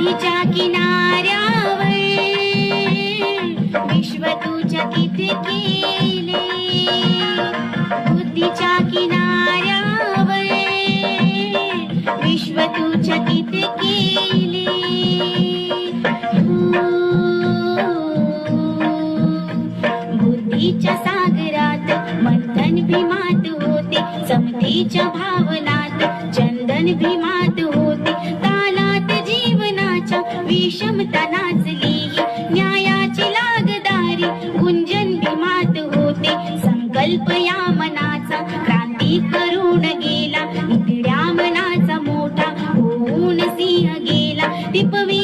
बुद्धीच्या किनाऱ्यावर विश्व तुझ्या तिथे केले, बुद्धीच्या किनाऱ्यावर विश्व तुझ्या तिथे केले. बुद्धीच्या सागरात मंथन भीमात होते, समतेच्या भावनात चंदन भीमात होते. तालात जीवनाच्या विषमता नाचली, न्यायाची लागदारी गुंजन भीमात होते. संकल्प या मनाचा क्रांती करून गेला, नितड्या मनाचा मोठा होऊन सिंह गेला. टिपवी